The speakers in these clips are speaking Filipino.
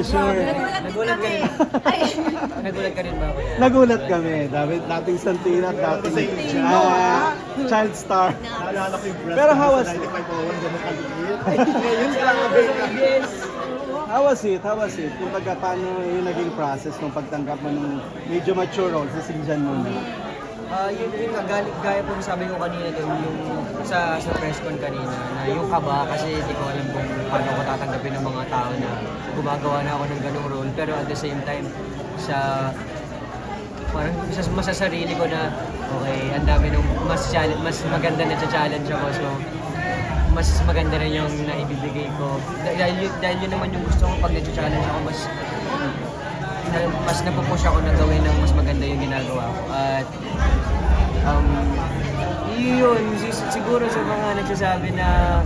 sure. Nagulat ka rin. Nagulat ka rin ba? Nagulat kami. Dating Santina at dating child star. Naalala ko yung breast Pero how was sa it? 9501, ganun kaligid. Ngayon ka lang mabigyan. How was it? How was it? Kung baga, paano yung naging process ng pagtanggap mo ng medyo mature role sa Sinjan mo na? Yung gaya po yung sabi ko kanina doon, yung sa press con kanina, na yung kaba kasi hindi ko alam kung paano ko tatanggapin ng mga tao na gumagawa na ako ng ganung role. Pero at the same time, parang masasarili ko na, okay, ang dami nung mas maganda na challenge ako. So, mas maganda rin yung naibibigay ko. Dahil yun naman yung gusto ko pag na-challenge ako, mas napupush ako na gawin ng mas maganda yung ginagawa ko. At yun, siguro sa mga nagsasabi na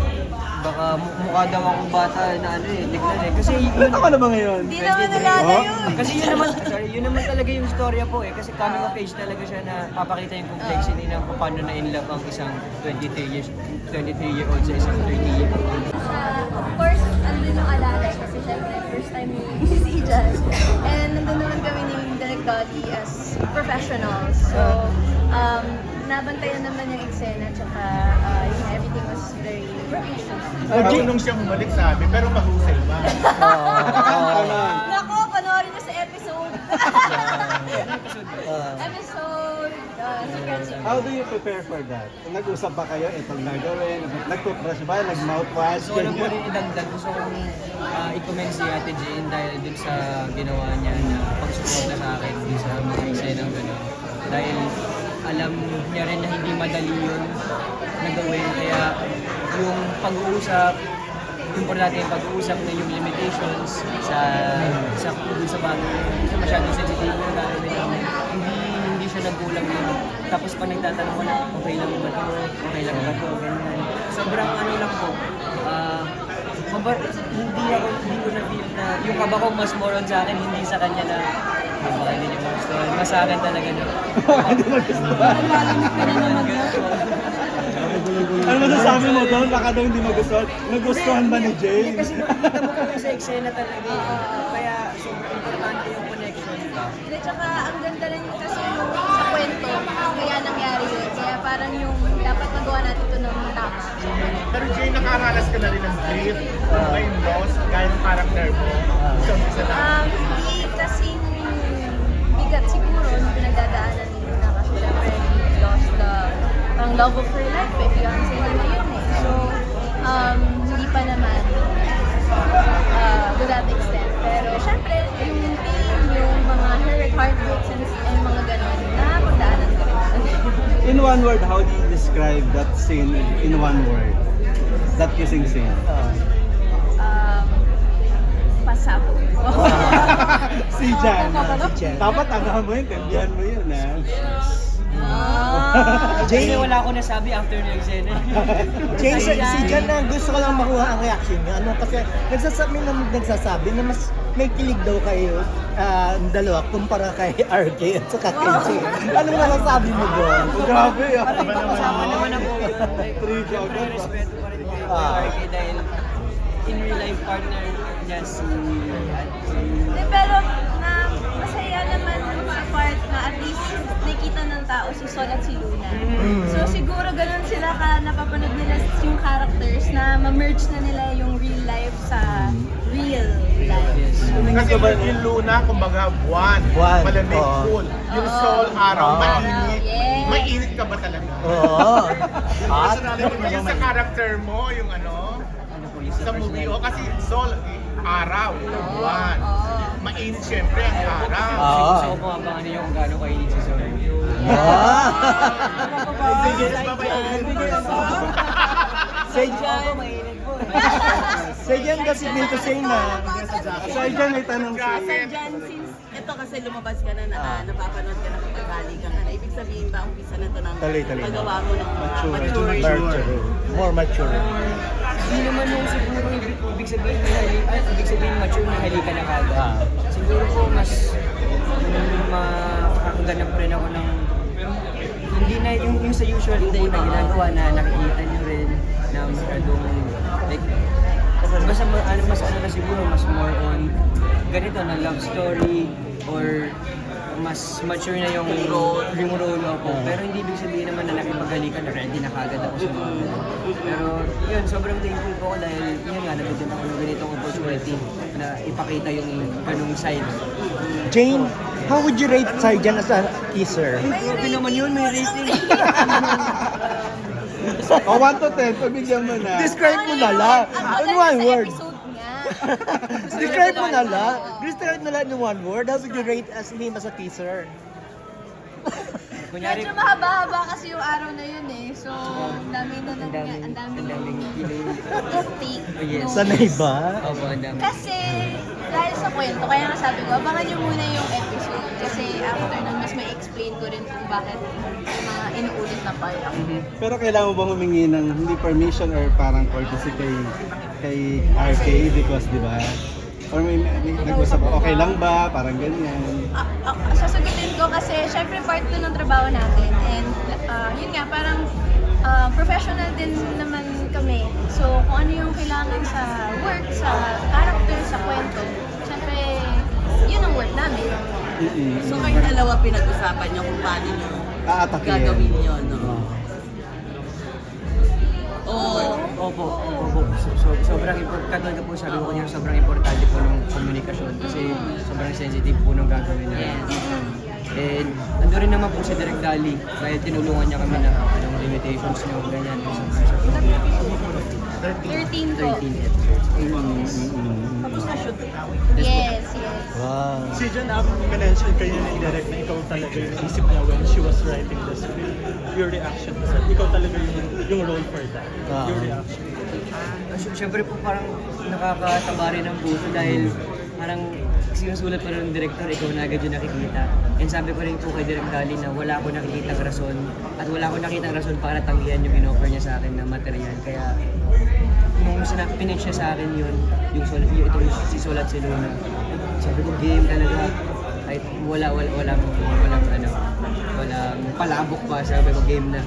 baka mukha daw akong bata na tignan eh. Kasi yun Ako na ba ngayon? Hindi naman nalala Oh? yun. kasi yun naman talaga yung storya po eh. Kasi coming of age talaga siya na papakita yung complexity ng kung paano na in love ang isang 23-year-old sa isang 30-year-old. Of course, andun yung alalay kasi syempre first time ni si Jan. And nandun naman kami ni Direk Dolly as professionals. So, nabantayan naman yung eksena tsaka everything was very professional. Marunong siyang humalik sa amin, pero mahusay ba? Nako, panoorin niyo sa episode. Episode. How do you prepare for that? Nag-usap ba kayo itong gagawin? Nag-toothbrush ba? Nag-mouthwash? So, alam ko rin idagdag. Gusto kong i-comment si Ate Jane dahil dun sa ginawa niya na pagsuporta sa akin dun sa mga eksenang gano'n. Dahil alam niya rin na hindi madali yun na gawin. Kaya yung pag-uusap, importante yung pag-uusap na yung limitations sa bagay. Kasi masyadong sensitive na gano'n rin. Hindi siya nagkulang yun. Tapos pa nagtatanong ko na, okay lang ba ito? Okay lang ba ito? Ganyan. Sobrang lang po. Hindi ko na-feel na yung kaba ko mas more on sa akin, hindi sa kanya na baka hindi niya magustuhan. Mas sa akin talaga na. Hindi magustuhan. Ano masasabi mo doon? Baka daw hindi magustuhan. Nagustuhan ba ni Jay? Kasi makikita mo kami sa eksena talaga. Kaya sobrang importante yung connection ka. Hindi, tsaka ang ganda rin kasi yung sa kwento, kaya nangyari yun. Kaya parang yung dapat magawa natin ito ng tama. Pero Jay, nakaranas ka na rin ng grief, yung loss, gaya ng character mo. So, isa na. Hindi kasing bigat siguro yung pinagdadaanan ni Luna kasi syempre he lost ang love of her life eh, fiancé niya na yun eh. So, hindi pa naman to that extent. Pero syempre, yung pain, yung mga heartbreaks and mga ganon, nakapagdaanan ko rin. In one word, how do you describe that scene in one word? That kissing scene. Pasabog. Si Jan. Dapat ano mo yun, kandihan mo yun ha. Jane, wala ako nasabi after ng eksena. Jane, si Jan na gusto ko lang makuha ang reaction niya. Kasi nagsasabi na mas may kilig daw kayo ang dalawa kumpara kay RK at saka kay Jane. Anong masasabi mo doon? Grabe ah. Parang kasama naman ako yun. Trivia. Siyempre, respeto pa rin kay RK dahil in real life partner niya si Pero masaya naman sa part na at least nakita ng tao si Sol at si Luna. So siguro ganun sila ka napapanood nila yung characters na ma-merge na nila yung real life sa real life. Kasi yung Luna, kumbaga, buwan, malamig, cool. Yung Sol, araw, mainit. Yes. Mainit ka ba talaga? Oo. Personality mo yung sa character mo, yung ano, sa movie. O kasi Sol, araw, buwan. Mainit syempre ang araw. gusto ko pong abangan yung gaano kainit si Sol. Sa Jan, Mainit po. sa Jan kasi dito sa na. Sa Jan may tanong siya. Sir Jan, since ito kasi lumabas ka na, napapanood ka na kapag hali ka na, ibig sabihin ba, umpisa na ito ng Tuloy. paggawa mo ng mga Mature. mature. More mature. Hindi naman yung siguro ibig sabihin mature na halika na kagad. Siguro po mas makakaganap rin ako ng hindi na yung sa usual day na ginagawa na nakikita niyo rin na masyadong like Mas ano na siguro, mas more on ganito na love story or mas mature na yung role ako. Pero hindi ibig sabihin naman na nakipaghalikan na ready na kagad ako sa mga ganun. Pero yun, sobrang thankful po ako dahil yun nga, nabigyan ako ng ganitong opportunity na ipakita yung ganung side. Jane, how would you rate Sarjan as a kisser? Grabe naman yun, may rating. O 1 to 10, pabigyan mo na. Describe mo na lang. In one word. Episode niya. Describe mo na lang. Describe na lang in one word. How would you rate him as a kisser? Kunyari, Medyo mahaba-haba kasi yung araw na yun eh. So, ang daming intake. Oh, yes. Sanay ba? Opo, ang dami. Kasi, dahil sa kwento, kaya nga sabi ko, abangan nyo muna yung episode. Kasi after nun, mas may explain ko rin kung bakit yung mga inuulit na part. Pero kailangan mo bang humingi ng hindi permission or parang courtesy kay RK because di ba? Or may nag-usap ko, okay lang ba? Parang ganyan. Sasagutin ko kasi syempre part 2 ng trabaho natin. And yun nga, parang professional din naman kami. So kung ano yung kailangan sa work, sa character, sa kwento, syempre yun ang work namin. So kayong dalawa pinag-usapan niyo kung paano niyo Aatakin. gagawin yun, no? Opo. Sobrang importante po, sabi ko niya, sobrang importante po ng komunikasyon kasi sobrang sensitive po ng gagawin namin. And ando rin naman po si Direk Dali dahil tinulungan niya kami na anong limitations niyo, ganyan. 13 po. 13 episodes. Yes. Wow. Si Jan, mention kayo ni Derek na ikaw talaga yung isip niya when she was writing the script. Your reaction to that. Ikaw talaga yung role for that. Your reaction. Siyempre po parang nakakataba rin ng puso dahil parang sinusulat pa rin ng director, ikaw na agad yung nakikita. And sabi ko rin po kay Direk Dali na wala akong nakikitang rason at wala akong nakitang rason para tanggihan yung in-offer niya sa akin na material. Kaya nung pinitch niya sa akin yun, itong si Solat si Luna, sabi ko game talaga. Kahit walang palabok pa, sabi ko game na.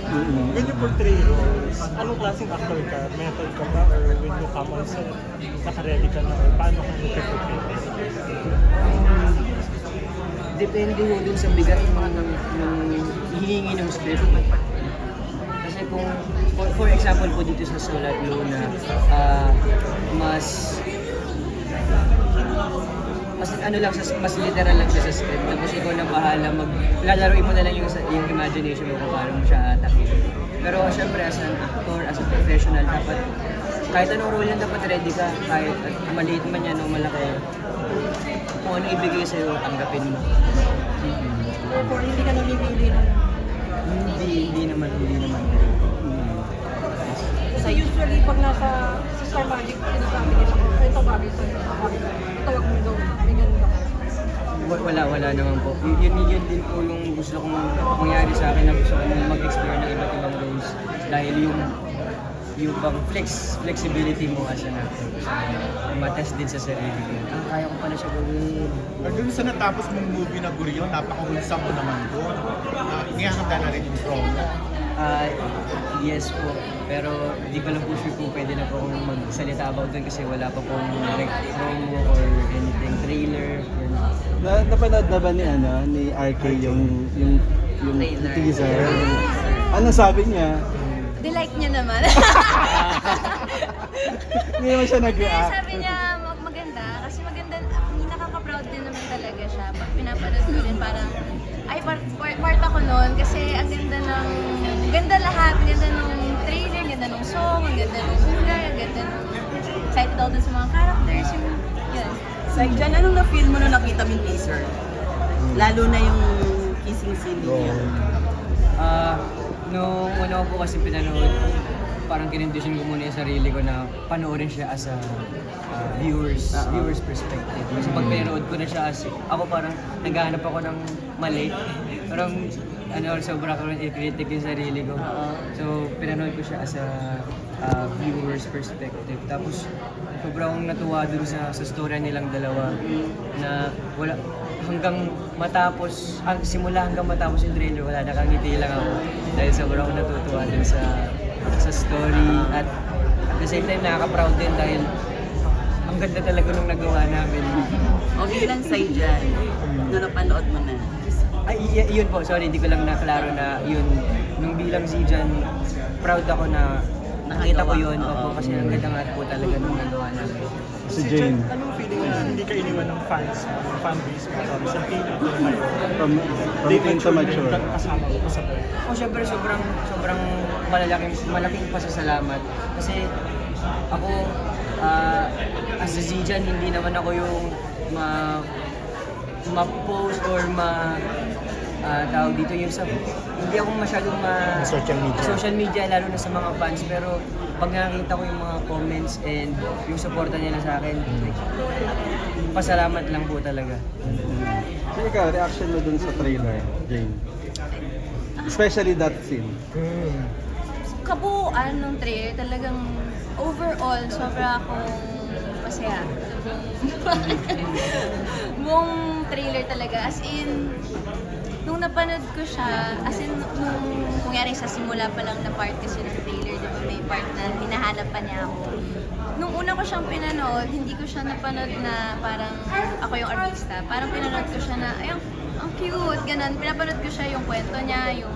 When you portray roles, anong klaseng actor ka? Method ka ba? Or when you come on set, naka-ready ka na? Or paano ka nag-prepare? Depende ho dun sa bigat ng hihingi ng script. Kasi kung, for example po dito sa Solat Luna, mas ano lang, mas literal lang siya sa script. Tapos ikaw na bahala lalaruin mo na lang yung imagination mo kung paano mo siya atakin. Pero syempre as an actor, as a professional, dapat kahit anong role yan, dapat ready ka. Kahit maliit man yan o malaki, kung ano ibigay sa'yo, tanggapin mo. Or hindi ka namimili ng... Hindi naman. Kasi usually pag nasa sa Star Magic, sinasabi nila, ito bagay sa'yo, tawag mo daw, may ganun ba? Wala naman po. Yun din po yung gusto kong mangyari sa akin na gusto kong mag-explore ng iba't ibang roles. Dahil yung bang flexibility mo as an actor. Matest din sa sarili ko. Kaya ko pala siya gawin. Or dun sa natapos mong movie na Gurion, napakahulsa mo naman doon. Ngayahanda na rin yung promo. Yes po. Pero di ko lang po sure kung pwede na po akong magsalita about doon kasi wala pa pong direct promo or anything, trailer. Napanood na ba ni RK yung Trailer. teaser? Anong sabi niya? Delight niya naman. Hindi naman siya Hindi, nag-react. sabi niya maganda. Kasi maganda, nakaka-proud din naman talaga siya. Pag pinapanood ko rin parang, ay part ako noon kasi ang ganda lahat. Ang ganda ng trailer, ang ganda ng song, ang ganda ng kulay, ang ganda ng excited ako dun sa mga characters. Yun. Sa Jan, anong na-feel mo nung nakita mo yung teaser? Lalo na yung kissing scene niya. Nung una ko po kasi pinanood, parang kinindisyon ko muna yung sarili ko na panoorin siya as a viewer's perspective. Kasi pag pinanood ko na siya as, ako parang naghahanap ako ng mali. Parang sobra ko rin i-critic yung sarili ko. So pinanood ko siya as a viewer's perspective. Tapos sobrang natuwa dun sa storya nilang dalawa na wala hanggang matapos, simula hanggang matapos yung trailer, wala nakangiti lang ako dahil sobrang natutuwa dun sa story at the same time nakaka-proud din dahil ang ganda talaga nung nagawa namin. O bilang sa'yo dyan, nung napanood mo na. Ay, yun po, sorry, hindi ko lang naklaro na yun. Nung bilang Zijan, proud ako na nakita ko yun. Opo, kasi ang ganda nga po talaga nung nagawa namin. Si Jane. Anong feeling na hindi ka iniwan ng fans mo, ng fanbase mo, sa team mo ngayon? From teen to mature. Kasama mo pa sa birth. Oh, syempre sobrang malaking pasasalamat kasi ako as a Zijan hindi naman ako yung ma-post or tawag dito yung sa hindi ako masyadong social media lalo na sa mga fans, pero pag nakita ko yung mga comments and yung suporta nila sa akin, pasalamat lang po talaga. So ikaw, reaction mo dun sa trailer, Jane? Especially that scene. Kabuuan ng trailer, talagang overall, sobra akong masaya. Buong trailer talaga, as in, nung napanood ko siya, as in, nung kungyari sa simula pa lang na part kasi ng trailer, di ba, may part na hinahanap pa niya ako. Nung una ko siyang pinanood, hindi ko siya napanood na parang ako yung artista. Parang pinanood ko siya na, ay, ang cute, ganun. Pinapanood ko siya yung kwento niya, yung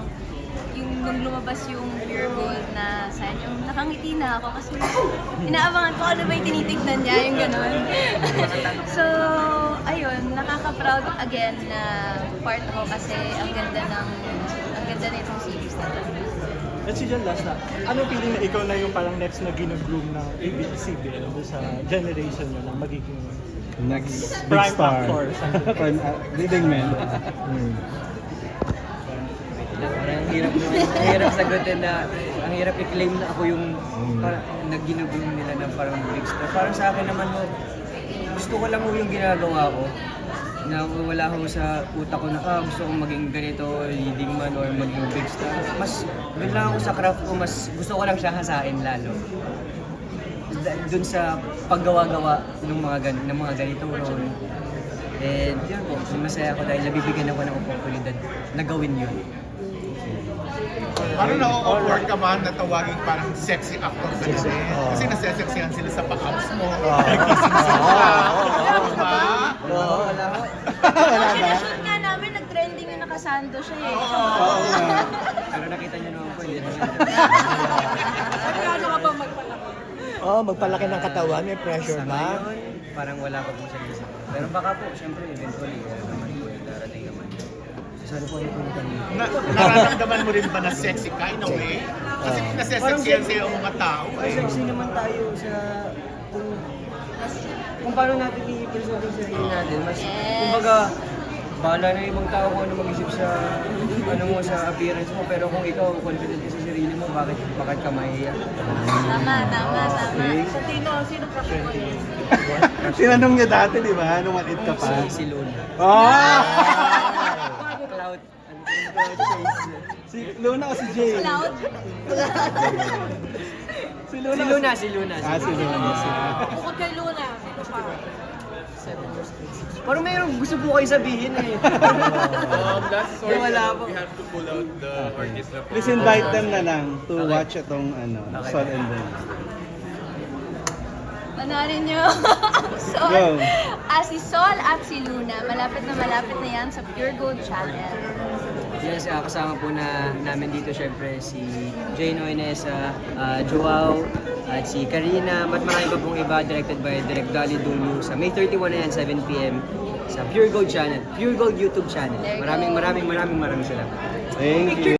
nung lumabas yung Pure Gold na sign, yung nakangiti na ako kasi inaabangan ko ano ba yung tinitignan niya, yung gano'n. So, ayun, nakaka-proud again na part ako kasi ang ganda na itong series na ito. At si Jan, last na, anong feeling na ikaw na yung parang next na gino-groom ng ABS-CBN sa generation nyo na magiging Next big prime star. actor? Prime leading man. Parang ang hirap sagutin na, ang hirap i-claim na ako yung parang nagginugong nila ng parang big star. Parang sa akin naman ho, gusto ko lang ho yung ginagawa ko. Na wala ho sa utak ko na gusto kong maging ganito, leading man or maging big star. Mas doon lang ako sa craft ko, mas gusto ko lang siya hasain lalo. Doon sa paggawa-gawa ng mga ganitong role. And yun po, masaya ako dahil nabibigyan ako ng oportunidad na gawin yun. Parang na-awkward ka man na tawagin parang sexy actor ka na rin. Kasi nasesexihan sila sa pang-ups mo. Nag-kissing sila. Diba? Wala ho. Actually, shoot nga namin, nag-trending yung nakasando siya eh. Pero nakita niyo naman po, hindi na siya. Ano ka ba magpalaki? Magpalaki ng katawan, may pressure Sa ba? ngayon, parang wala pa po siya isa. Pero baka po, syempre, eventually, naman po, darating naman. Sorry po, yung kami. Nararamdaman mo rin ba na sexy ka in a way? Kasi nasesexihan sa'yo ang mga tao. Sexy naman tayo sa kung paano natin i-present yung sarili natin. Mas, kumbaga, bahala na ibang tao kung ano mag-isip sa sa appearance mo, pero kung ikaw confident ka sa sarili mo, bakit ka mahiya? Tama. Sa Tino, sino crush mo yun? Tinanong niya dati, di ba? Nung maliit ka pa. Si Luna. Cloud. Cloud face. Si Luna o si Jane? Cloud. Si Si Luna. Si Luna. Bukod kay Luna, sino pa? Parang mayroong gusto po kayo sabihin eh. Last Yung wala po. we have to pull out the orchestra. Please invite them na lang to watch itong Sol and Then. Panoorin nyo. Sol. Go. Si Sol at si Luna, malapit na yan sa Pure Gold Channel. Yes, kasama po namin dito syempre si Jane Oinesa, Joao, at si Karina, at marami pa pong iba, directed by Direk Dolly Dulu sa May 31 na yan, 7 p.m. sa Pure Gold Channel, Pure Gold YouTube channel. Maraming salamat. Thank you.